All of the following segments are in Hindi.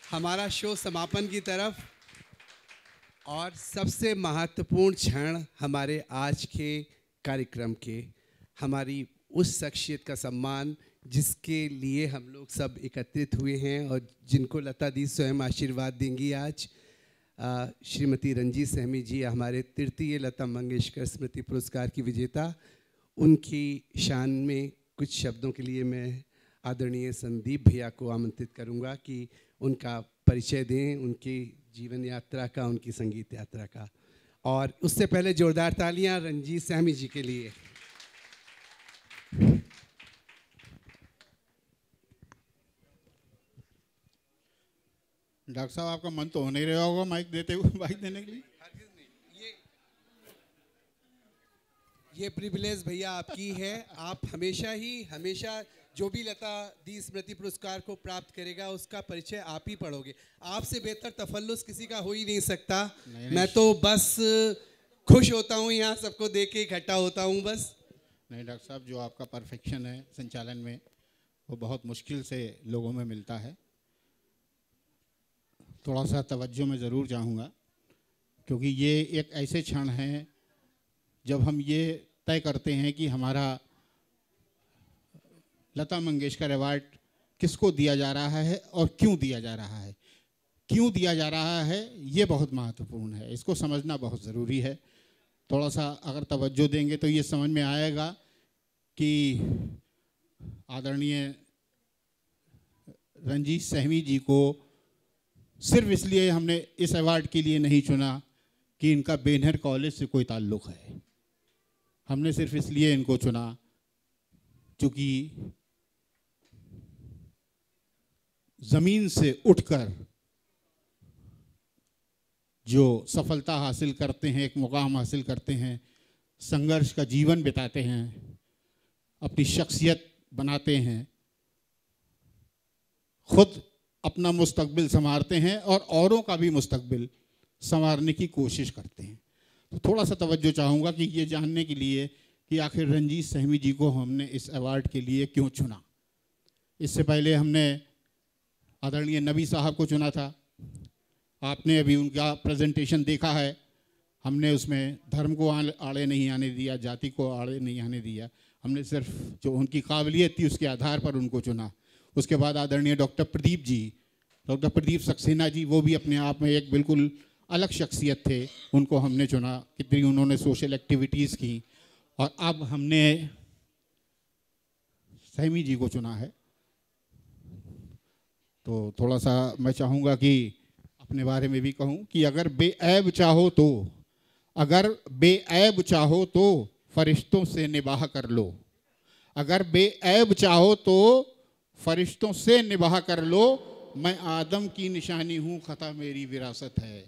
हमारा शो समापन की तरफ, और सबसे महत्वपूर्ण क्षण हमारे आज के कार्यक्रम के, हमारी उस शख्सियत का सम्मान जिसके लिए हम लोग सब एकत्रित हुए हैं और जिनको लता दी स्वयं आशीर्वाद देंगी आज। श्रीमती रंजीत सहमी जी, हमारे तृतीय लता मंगेशकर स्मृति पुरस्कार की विजेता, उनकी शान में कुछ शब्दों के लिए मैं आदरणीय संदीप भैया को आमंत्रित करूंगा कि उनका परिचय दें, उनकी जीवन यात्रा का, उनकी संगीत यात्रा का। और उससे पहले जोरदार तालियां रंजीत सहमी जी के लिए। डॉक्टर साहब, आपका मन तो हो नहीं रहा होगा माइक देते हुए, माइक देने के लिए। ये प्रिविलेज भैया आपकी है। आप हमेशा जो भी लता दी स्मृति पुरस्कार को प्राप्त करेगा उसका परिचय आप ही पढ़ोगे। आपसे बेहतर तफल्लुस किसी का हो ही नहीं सकता। मैं तो बस खुश होता हूँ, यहाँ सबको देख के इकट्ठा होता हूँ बस। नहीं डॉक्टर साहब, जो आपका परफेक्शन है संचालन में, वो बहुत मुश्किल से लोगों में मिलता है। थोड़ा सा तवज्जो में ज़रूर चाहूँगा, क्योंकि ये एक ऐसे क्षण हैं जब हम ये तय करते हैं कि हमारा लता मंगेशकर अवार्ड किसको दिया जा रहा है और क्यों दिया जा रहा है। क्यों दिया जा रहा है ये बहुत महत्वपूर्ण है, इसको समझना बहुत ज़रूरी है। थोड़ा सा अगर तवज्जो देंगे तो ये समझ में आएगा कि आदरणीय रंजीत सहमी जी को सिर्फ इसलिए हमने इस अवार्ड के लिए नहीं चुना कि इनका बेनहर कॉलेज से कोई ताल्लुक़ है। हमने सिर्फ इसलिए इनको चुना क्योंकि ज़मीन से उठकर जो सफलता हासिल करते हैं, एक मुकाम हासिल करते हैं, संघर्ष का जीवन बिताते हैं, अपनी शख्सियत बनाते हैं, खुद अपना मुस्तकबिल संवारते हैं और औरों का भी मुस्तकबिल संवारने की कोशिश करते हैं। तो थोड़ा सा तवज्जो चाहूँगा कि ये जानने के लिए कि आखिर रंजीत सहमी जी को हमने इस अवार्ड के लिए क्यों चुना। इससे पहले हमने आदरणीय नबी साहब को चुना था। आपने अभी उनका प्रेजेंटेशन देखा है। हमने उसमें धर्म को आड़े नहीं आने दिया, जाति को आड़े नहीं आने दिया। हमने सिर्फ जो उनकी काबिलियत थी उसके आधार पर उनको चुना। उसके बाद आदरणीय डॉक्टर प्रदीप सक्सेना जी, वो भी अपने आप में एक बिल्कुल अलग शख्सियत थे, उनको हमने चुना। कितनी उन्होंने सोशल एक्टिविटीज़ की। और अब हमने सहमी जी को चुना है। तो थोड़ा सा मैं चाहूँगा कि अपने बारे में भी कहूँ कि अगर बेऐब चाहो तो फरिश्तों से निबाह कर लो। अगर बेऐब चाहो तो फरिश्तों से निबाह कर लो। मैं आदम की निशानी हूँ, खता मेरी विरासत है।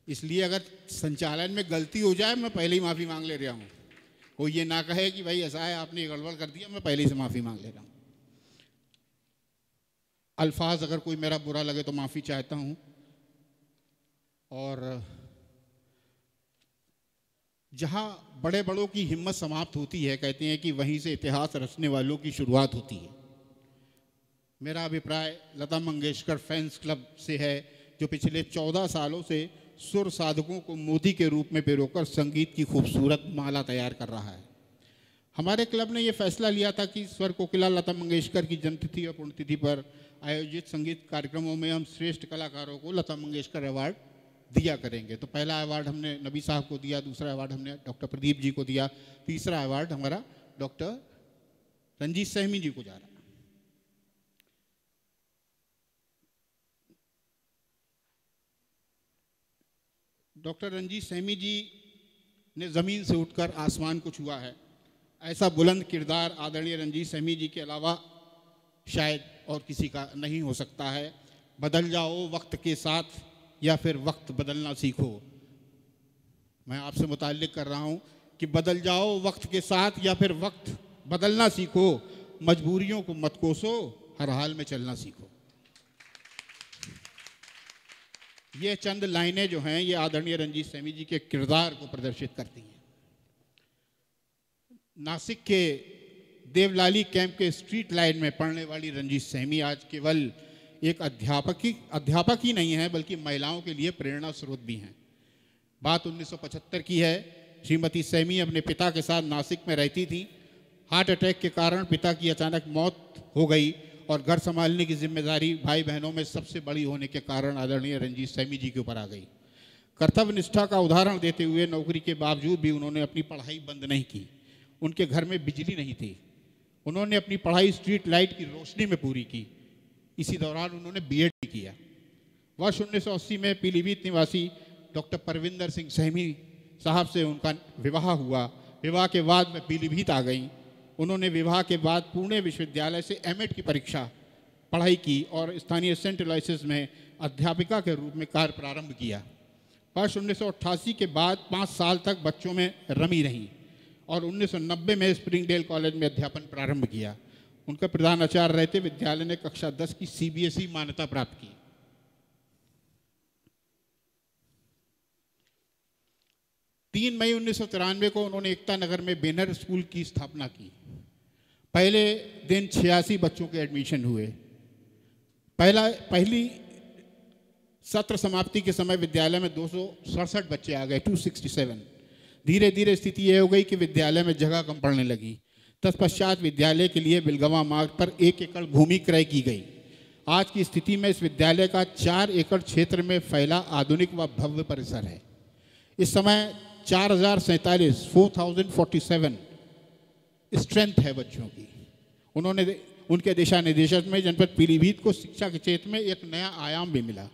इसलिए अगर संचालन में गलती हो जाए, मैं पहले ही माफ़ी मांग ले रहा हूँ। कोई ये ना कहे कि भाई ऐसा है आपने गड़बड़ कर दिया, मैं पहले से माफ़ी मांग ले रहा हूँ। अल्फाज अगर कोई मेरा बुरा लगे तो माफ़ी चाहता हूँ। और जहाँ बड़े बड़ों की हिम्मत समाप्त होती है, कहते हैं कि वहीं से इतिहास रचने वालों की शुरुआत होती है। मेरा अभिप्राय लता मंगेशकर फैंस क्लब से है, जो पिछले 14 सालों से सुर साधकों को मोदी के रूप में पिरोकर संगीत की खूबसूरत माला तैयार कर रहा है। हमारे क्लब ने यह फैसला लिया था कि स्वर कोकिला लता मंगेशकर की जन्मतिथि और पुण्यतिथि पर आयोजित संगीत कार्यक्रमों में हम श्रेष्ठ कलाकारों को लता मंगेशकर अवार्ड दिया करेंगे। तो पहला अवार्ड हमने नबी साहब को दिया, दूसरा अवार्ड हमने डॉक्टर प्रदीप जी को दिया, तीसरा अवार्ड हमारा डॉक्टर रंजीत सहमी जी को जा रहा है। डॉक्टर रंजीत सहमी जी ने ज़मीन से उठकर आसमान को छुआ है। ऐसा बुलंद किरदार आदरणीय रंजीत सहमी जी के अलावा शायद और किसी का नहीं हो सकता है। बदल जाओ वक्त के साथ या फिर वक्त बदलना सीखो। मैं आपसे मुताल्लिक कर रहा हूँ कि बदल जाओ वक्त के साथ या फिर वक्त बदलना सीखो। मजबूरियों को मत कोसो, हर हाल में चलना सीखो। ये चंद लाइनें जो हैं, ये आदरणीय रंजीत सहमी जी के किरदार को प्रदर्शित करती हैं। नासिक के देवलाली कैंप के स्ट्रीट लाइन में पढ़ने वाली रंजीत सहमी आज केवल एक अध्यापक ही नहीं है बल्कि महिलाओं के लिए प्रेरणा स्रोत भी हैं। बात 1975 की है। श्रीमती सैमी अपने पिता के साथ नासिक में रहती थी। हार्ट अटैक के कारण पिता की अचानक मौत हो गई और घर संभालने की जिम्मेदारी भाई बहनों में सबसे बड़ी होने के कारण आदरणीय रंजीत सैमी जी के ऊपर आ गई। कर्तव्य निष्ठा का उदाहरण देते हुए नौकरी के बावजूद भी उन्होंने अपनी पढ़ाई बंद नहीं की। उनके घर में बिजली नहीं थी, उन्होंने अपनी पढ़ाई स्ट्रीट लाइट की रोशनी में पूरी की। इसी दौरान उन्होंने बीएड भी किया। वर्ष 1980 में पीलीभीत निवासी डॉक्टर परविंदर सिंह सैमी साहब से उनका विवाह हुआ। विवाह के बाद में पीलीभीत आ गई। उन्होंने विवाह के बाद पुणे विश्वविद्यालय से एमएड की परीक्षा पढ़ाई की और स्थानीय सेंट लॉइसेस में अध्यापिका के रूप में कार्य प्रारंभ किया। वर्ष 1988 के बाद 5 साल तक बच्चों में रमी रहीं और 1990 में स्प्रिंगडेल कॉलेज में अध्यापन प्रारंभ किया। उनका प्रधान आचार्य रहते विद्यालय ने कक्षा 10 की सीबीएसई मान्यता प्राप्त की। 3 मई 1993 को उन्होंने एकता नगर में बैनर स्कूल की स्थापना की। पहले दिन 86 बच्चों के एडमिशन हुए। पहली सत्र समाप्ति के समय विद्यालय में 267 बच्चे आ गए, 267। धीरे धीरे स्थिति यह हो गई कि विद्यालय में जगह कम पड़ने लगी। तत्पश्चात विद्यालय के लिए बिलगवा मार्ग पर 1 एकड़ भूमि क्रय की गई। आज की स्थिति में इस विद्यालय का 4 एकड़ क्षेत्र में फैला आधुनिक व भव्य परिसर है। इस समय 4047 स्ट्रेंथ है बच्चों की। उन्होंने उनके दिशा निर्देशन में जनपद पीलीभीत को शिक्षा के क्षेत्र में एक नया आयाम भी मिला।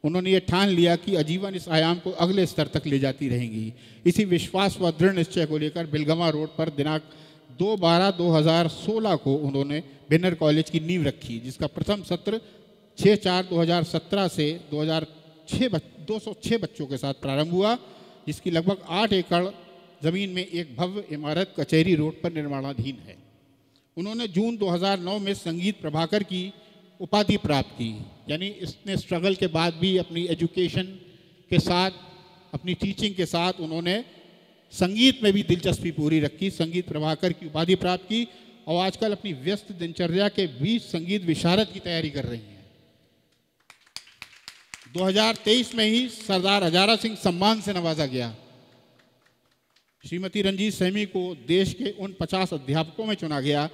उन्होंने ये ठान लिया कि आजीवन इस आयाम को अगले स्तर तक ले जाती रहेंगी। इसी विश्वास व दृढ़ निश्चय को लेकर बिलगवा रोड पर दिनांक 2/12/2016 को उन्होंने बैनर कॉलेज की नींव रखी, जिसका प्रथम सत्र 6/4/2017 से 206 बच्चों के साथ प्रारंभ हुआ, जिसकी लगभग 8 एकड़ जमीन में एक भव्य इमारत कचहरी रोड पर निर्माणाधीन है। उन्होंने जून 2009 में संगीत प्रभाकर की उपाधि प्राप्त की। यानी इसने स्ट्रगल के बाद भी अपनी एजुकेशन के साथ, अपनी टीचिंग के साथ उन्होंने संगीत में भी दिलचस्पी पूरी रखी। संगीत प्रभाकर की उपाधि प्राप्त की और आजकल अपनी व्यस्त दिनचर्या के बीच संगीत विशारद की तैयारी कर रही हैं। 2023 में ही सरदार हजारा सिंह सम्मान से नवाजा गया। श्रीमती रंजीत सैमी को देश के उन 50 अध्यापकों में चुना गया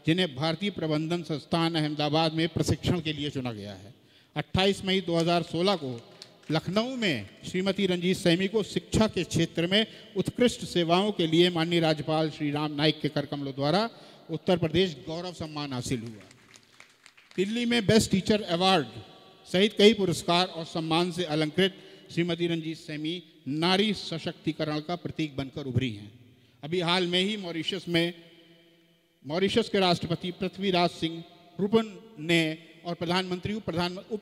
जिन्हें भारतीय प्रबंधन संस्थान अहमदाबाद में प्रशिक्षण के लिए चुना गया है। 28 मई 2016 को लखनऊ में श्रीमती रंजीत सैमी को शिक्षा के क्षेत्र में उत्कृष्ट सेवाओं के लिए माननीय राज्यपाल श्री राम नाईक के कर कमलों द्वारा उत्तर प्रदेश गौरव सम्मान हासिल हुआ। दिल्ली में बेस्ट टीचर अवार्ड सहित कई पुरस्कार और सम्मान से अलंकृत श्रीमती रंजीत सैमी नारी सशक्तिकरण का प्रतीक बनकर उभरी हैं। अभी हाल में ही मॉरिशस के राष्ट्रपति पृथ्वीराज सिंह रूपन ने और उप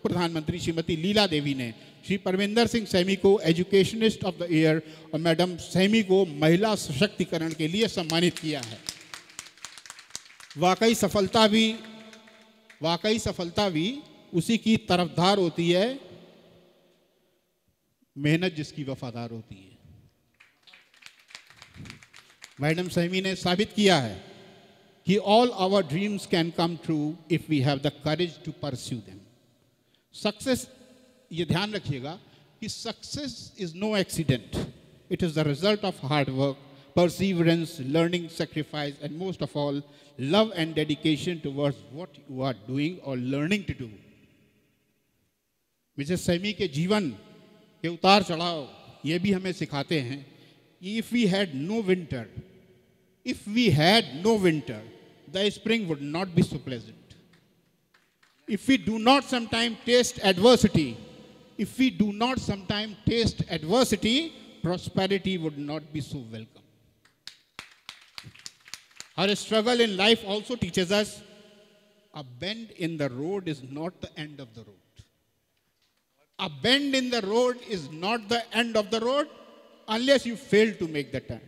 प्रधानमंत्री श्रीमती लीला देवी ने श्री परविंदर सिंह सैमी को एजुकेशनिस्ट ऑफ द ईयर और मैडम सैमी को महिला सशक्तिकरण के लिए सम्मानित किया है। वाकई सफलता भी उसी की तरफदार होती है, मेहनत जिसकी वफादार होती है। मैडम सैमी ने साबित किया है कि all our dreams can come true if we have the courage to pursue them. Success, ये ध्यान रखिएगा कि success is no accident. It is the result of hard work, perseverance, learning, sacrifice, and most of all, love and dedication towards what you are doing or learning to do. Mrs Sammy के जीवन के उतार चढ़ाव ये भी हमें सिखाते हैं कि if we had no winter, the spring would not be so pleasant. If we do not sometimes taste adversity, prosperity would not be so welcome. Our struggle in life also teaches us a bend in the road is not the end of the road. A bend in the road is not the end of the road unless you fail to make the turn.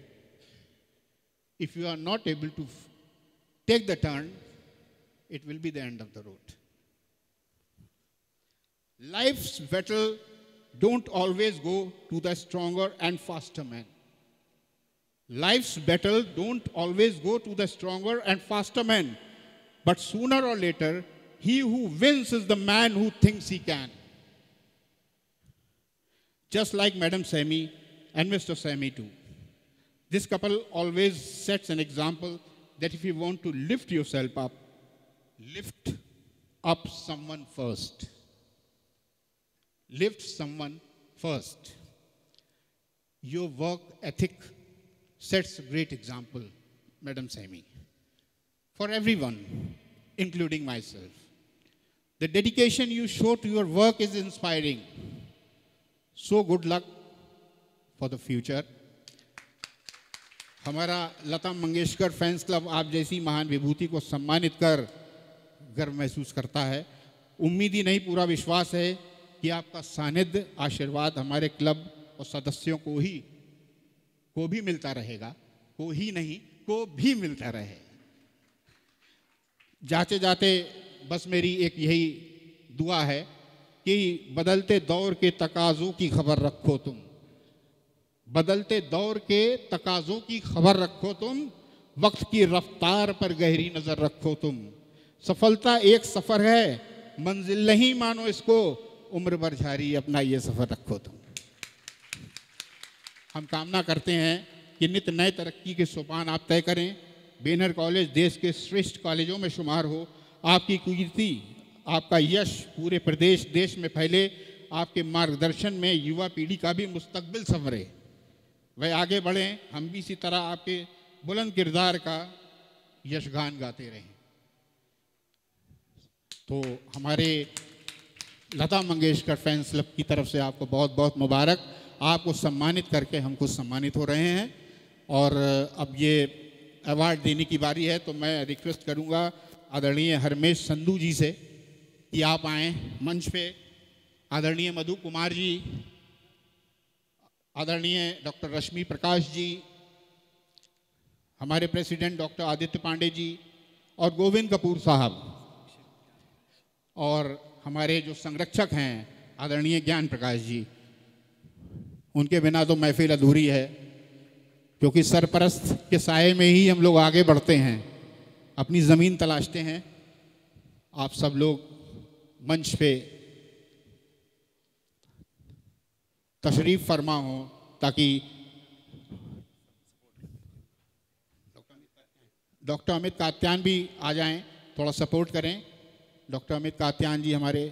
If you are not able to take the turn, it will be the end of the road. Life's battle don't always go to the stronger and faster man. Life's battle don't always go to the stronger and faster man, but sooner or later He who wins is the man who thinks he can. Just like Madam Sehmi and Mr. Sehmi too. This couple always sets an example that if you want to lift yourself up, lift up someone first. Lift someone first. Your work ethic sets a great example, Madam Sehmi, for everyone, including myself. The dedication you show to your work is inspiring. So good luck for the future. हमारा लता मंगेशकर फैंस क्लब आप जैसी महान विभूति को सम्मानित कर गर्व महसूस करता है। उम्मीद ही नहीं, पूरा विश्वास है कि आपका सानिध्य, आशीर्वाद हमारे क्लब और सदस्यों को भी मिलता रहेगा। को ही नहीं, को भी मिलता रहे। जाते जाते बस मेरी एक यही दुआ है कि बदलते दौर के तकाज़ों की खबर रखो तुम। बदलते दौर के तकाज़ों की खबर रखो तुम, वक्त की रफ्तार पर गहरी नजर रखो तुम। सफलता एक सफर है, मंजिल नहीं मानो इसको, उम्र भर जारी अपना ये सफर रखो तुम। हम कामना करते हैं कि नित नए तरक्की के सोपान आप तय करें। बेनर कॉलेज देश के श्रेष्ठ कॉलेजों में शुमार हो। आपकी कीर्ति, आपका यश पूरे प्रदेश देश में फैले। आपके मार्गदर्शन में युवा पीढ़ी का भी मुस्तकबिल संवरे, वह आगे बढ़ें। हम भी इसी तरह आपके बुलंद किरदार का यशगान गाते रहें। तो हमारे लता मंगेशकर फैंस क्लब की तरफ से आपको बहुत बहुत मुबारक। आपको सम्मानित करके हम खुद सम्मानित हो रहे हैं। और अब ये अवार्ड देने की बारी है, तो मैं रिक्वेस्ट करूंगा आदरणीय हरमेश संधू जी से कि आप आएँ मंच पे। आदरणीय मधु कुमार जी, आदरणीय डॉक्टर रश्मि प्रकाश जी, हमारे प्रेसिडेंट डॉक्टर आदित्य पांडे जी और गोविंद कपूर साहब, और हमारे जो संरक्षक हैं आदरणीय ज्ञान प्रकाश जी। उनके बिना तो महफिल अधूरी है, क्योंकि सरपरस्त के साये में ही हम लोग आगे बढ़ते हैं, अपनी ज़मीन तलाशते हैं। आप सब लोग मंच पे तशरीफ फरमा हो ताकि डॉक्टर अमित कात्यान भी आ जाएं, थोड़ा सपोर्ट करें। डॉक्टर अमित कात्यान जी हमारे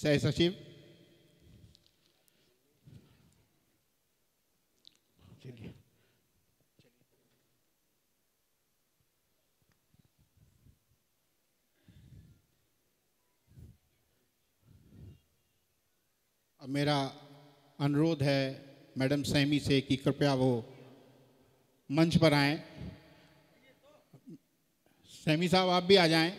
सह सचिव। चलिए अब मेरा अनुरोध है मैडम सैमी से कि कृपया वो मंच पर आएं। सैमी साहब आप भी आ जाएं।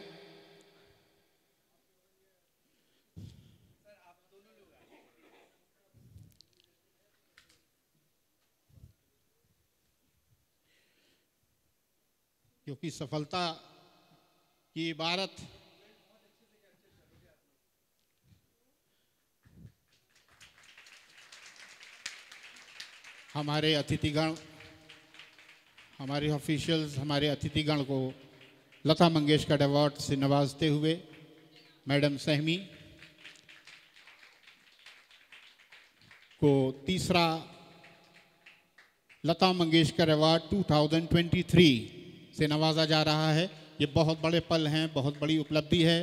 क्योंकि सफलता की इबारत हमारे अतिथिगण, हमारे ऑफिशियल्स, हमारे अतिथिगण को लता मंगेशकर अवार्ड से नवाजते हुए मैडम सहमी को तीसरा लता मंगेशकर अवार्ड 2023 से नवाजा जा रहा है। ये बहुत बड़े पल हैं, बहुत बड़ी उपलब्धि है।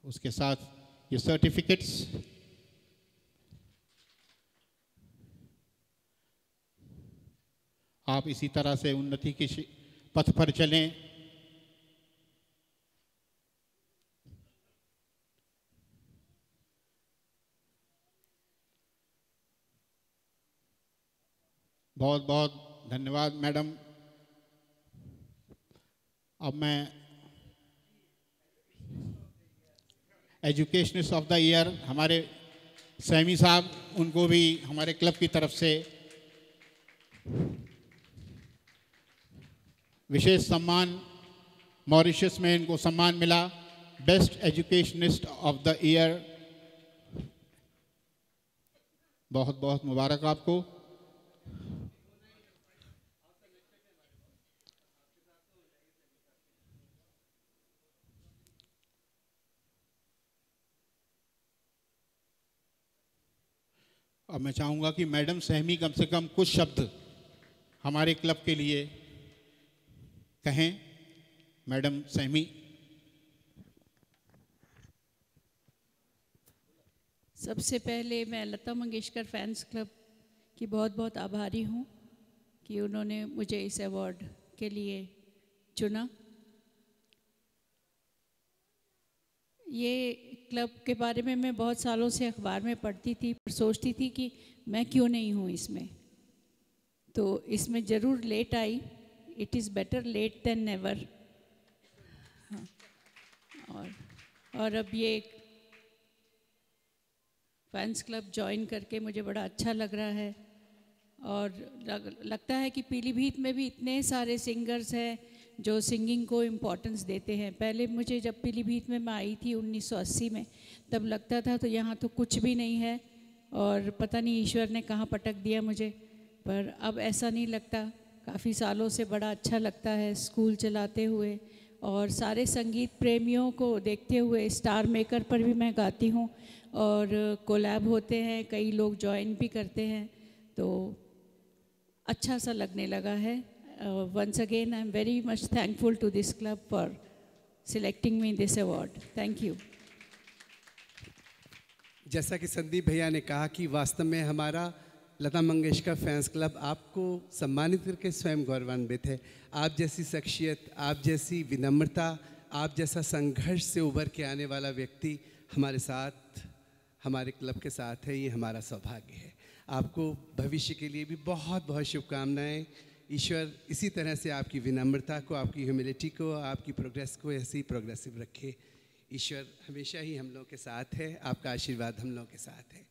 उसके साथ ये सर्टिफिकेट्स आप इसी तरह से उन्नति के पथ पर चलें। बहुत बहुत धन्यवाद मैडम। अब मैं एजुकेशनिस्ट ऑफ द ईयर हमारे सैमी साहब, उनको भी हमारे क्लब की तरफ से विशेष सम्मान, मॉरिशस में इनको सम्मान मिला, best educationist of the year. बहुत बहुत मुबारक आपको। और मैं चाहूँगा कि मैडम सहमी कम से कम कुछ शब्द हमारे क्लब के लिए कहें। मैडम सहमी। सबसे पहले मैं लता मंगेशकर फैंस क्लब की बहुत बहुत आभारी हूँ कि उन्होंने मुझे इस अवार्ड के लिए चुना। ये क्लब के बारे में मैं बहुत सालों से अखबार में पढ़ती थी, पर सोचती थी कि मैं क्यों नहीं हूँ इसमें, तो इसमें ज़रूर लेट आई। It is better late than never. और अब ये फैंस क्लब ज्वाइन करके मुझे बड़ा अच्छा लग रहा है। और लगता है कि पीलीभीत में भी इतने सारे सिंगर्स हैं जो सिंगिंग को इम्पोर्टेंस देते हैं। पहले मुझे जब पीलीभीत में मैं आई थी 1980 में, तब लगता था तो यहाँ तो कुछ भी नहीं है और पता नहीं ईश्वर ने कहाँ पटक दिया मुझे, पर अब ऐसा नहीं लगता। काफ़ी सालों से बड़ा अच्छा लगता है स्कूल चलाते हुए, और सारे संगीत प्रेमियों को देखते हुए स्टार मेकर पर भी मैं गाती हूँ और कोलैब होते हैं, कई लोग ज्वाइन भी करते हैं, तो अच्छा सा लगने लगा है। Once again I am very much thankful to this club for selecting me this award. Thank you. जैसा कि संदीप भैया ने कहा कि वास्तव में हमारा लता मंगेशकर फैंस क्लब आपको सम्मानित करके स्वयं गौरवान्वित है। आप जैसी शख्सियत, आप जैसी विनम्रता, आप जैसा संघर्ष से उभर के आने वाला व्यक्ति हमारे साथ, हमारे क्लब के साथ है, ये हमारा सौभाग्य है। आपको भविष्य के लिए भी बहुत बहुत शुभकामनाएं। ईश्वर इसी तरह से आपकी विनम्रता को, आपकी ह्यूमिलिटी को, आपकी प्रोग्रेस को ऐसे ही प्रोग्रेसिव रखे। ईश्वर हमेशा ही हम लोगों के साथ है, आपका आशीर्वाद हम लोगों के साथ है।